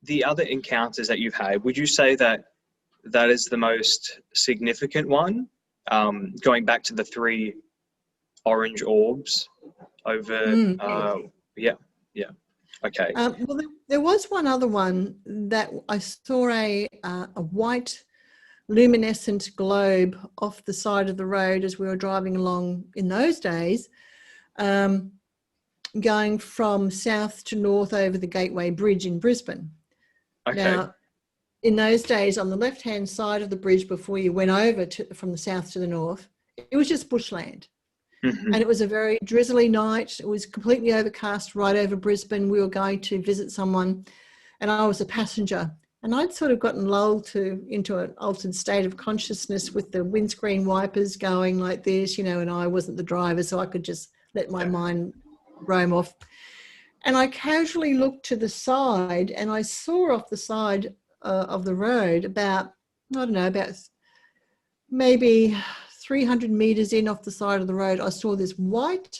the other encounters that you've had, would you say that that is the most significant one? Going back to the three orange orbs over, Yes. yeah, yeah. Okay. Well, there was one other one that I saw a white luminescent globe off the side of the road as we were driving along in those days, going from south to north over the Gateway Bridge in Brisbane. Okay. Now, in those days, on the left-hand side of the bridge before you went over from the south to the north, it was just bushland. And it was a very drizzly night. It was completely overcast right over Brisbane. We were going to visit someone and I was a passenger. And I'd sort of gotten lulled into an altered state of consciousness with the windscreen wipers going like this, and I wasn't the driver, so I could just let my mind roam off. And I casually looked to the side and I saw off the side of the road about maybe 300 meters in off the side of the road, I saw this white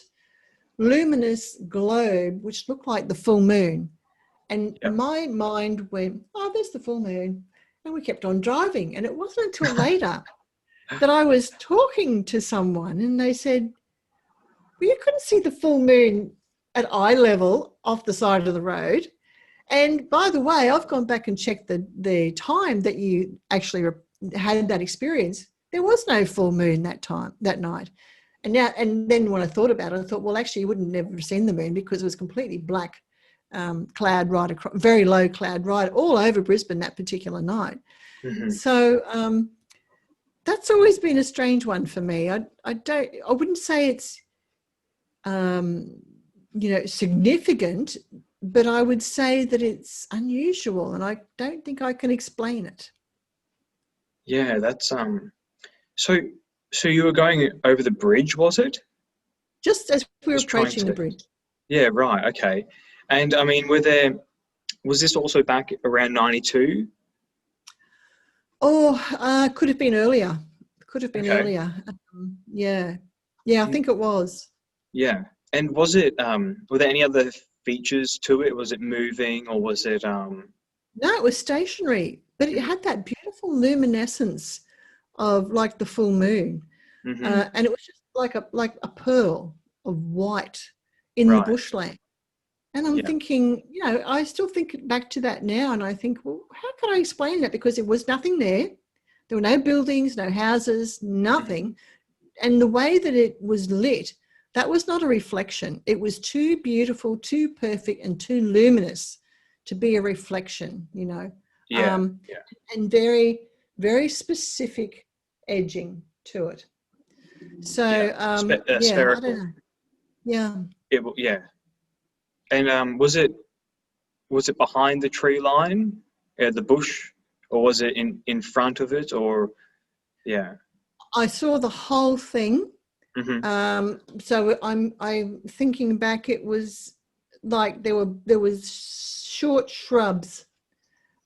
luminous globe which looked like the full moon. And my mind went, oh, there's the full moon. And we kept on driving. And it wasn't until later that I was talking to someone and they said, well, you couldn't see the full moon at eye level off the side of the road. And by the way, I've gone back and checked the time that you actually had that experience. There was no full moon that night. And then when I thought about it, I thought, well, actually, you wouldn't never have seen the moon because it was completely black cloud right across, very low cloud right all over Brisbane that particular night. So that's always been a strange one for me. I wouldn't say it's significant, but I would say that it's unusual, and I don't think I can explain it. Yeah, that's So you were going over the bridge, was it? Just as we were approaching the bridge. Yeah, right. Okay. And I mean, was this also back around 92? Oh, could have been earlier. Could have been earlier. Yeah, I think it was. Yeah. And was it? Were there any other features to it? Was it moving, or was it? No, it was stationary, but it had that beautiful luminescence of like the full moon, and it was just like a pearl of white in the bushland. And I'm thinking, I still think back to that now, and I think, well, how can I explain that? Because there was nothing there. There were no buildings, no houses, nothing. And the way that it was lit, that was not a reflection. It was too beautiful, too perfect, and too luminous to be a reflection, and very, very specific edging to it. So, spherical. I don't know. Yeah. And was it behind the tree line, the bush, or was it in front of it, or? Yeah. I saw the whole thing. So I'm thinking back. It was like there was short shrubs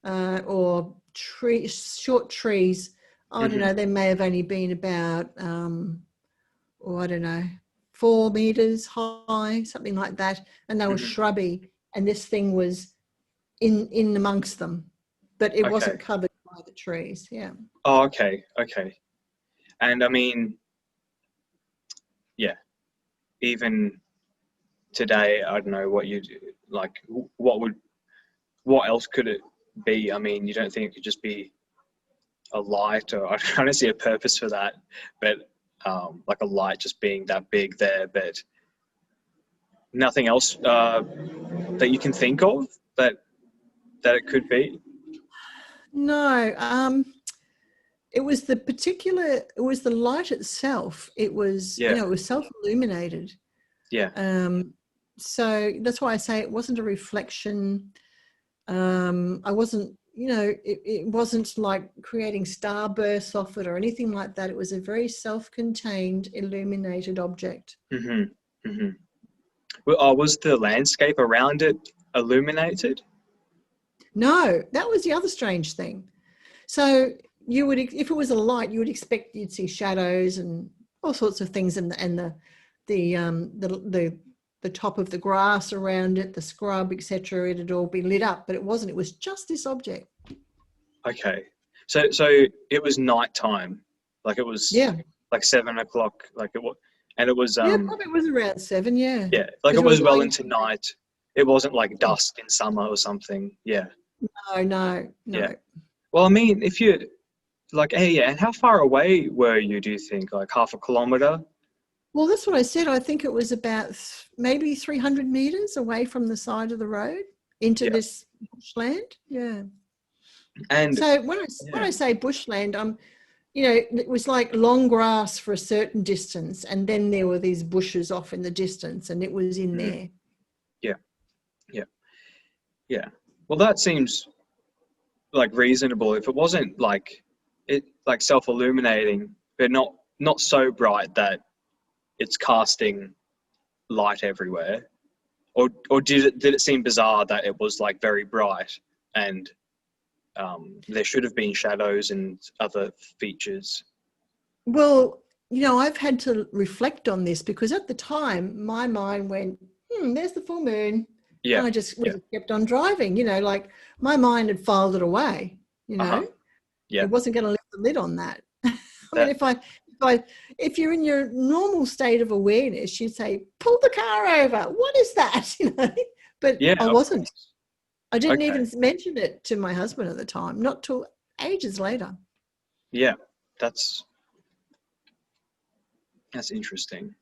or short trees. I don't know. They may have only been about 4 meters high, something like that, and they were shrubby. And this thing was in amongst them, but it wasn't covered by the trees. Yeah. Oh, okay. And I mean, even today, I don't know what you do. Like, what else could it be? I mean, you don't think it could just be a light, or I don't see a purpose for that, but like a light just being that big there, but nothing else that you can think of that it could be? No, it was the light itself. It was, it was self-illuminated. Yeah. So that's why I say it wasn't a reflection. I wasn't, it wasn't like creating starbursts off it or anything like that. It was a very self-contained, illuminated object. Well, was the landscape around it illuminated? No, that was the other strange thing. So you would, if it was a light, you would expect you'd see shadows and all sorts of things, and the the top of the grass around it, the scrub, etc., it'd all be lit up, but it wasn't. It was just this object. Okay. So it was nighttime, like it was Yeah. like 7 o'clock, like it was, and it was Yeah, probably was around 7, yeah. yeah, like it Because we were was well going, into night. It wasn't like yeah. dusk in summer or something. Yeah. No. Yeah. Well, I mean, if you like, hey, yeah, and how far away were you, do you think? Like half a kilometer? Well, that's what I said. I think it was about maybe 300 meters away from the side of the road into Yeah. this bushland. Yeah. And So when I say bushland, you know, it was like long grass for a certain distance, and then there were these bushes off in the distance, and it was in there. Yeah. Yeah. Yeah. Well, that seems like reasonable if it wasn't like it like self-illuminating, but not so bright that it's casting light everywhere. Or did it seem bizarre that it was like very bright and there should have been shadows and other features? Well, you know, I've had to reflect on this because at the time my mind went, there's the full moon. Yeah. And I just kept on driving, you know, like my mind had filed it away, you know. Yeah. It wasn't going to lift the lid on that. I That, mean, if you're in your normal state of awareness, you'd say, pull the car over. What is that? You know, but yeah, I of wasn't. course. I didn't Okay. even mention it to my husband at the time, not till ages later. Yeah, that's interesting.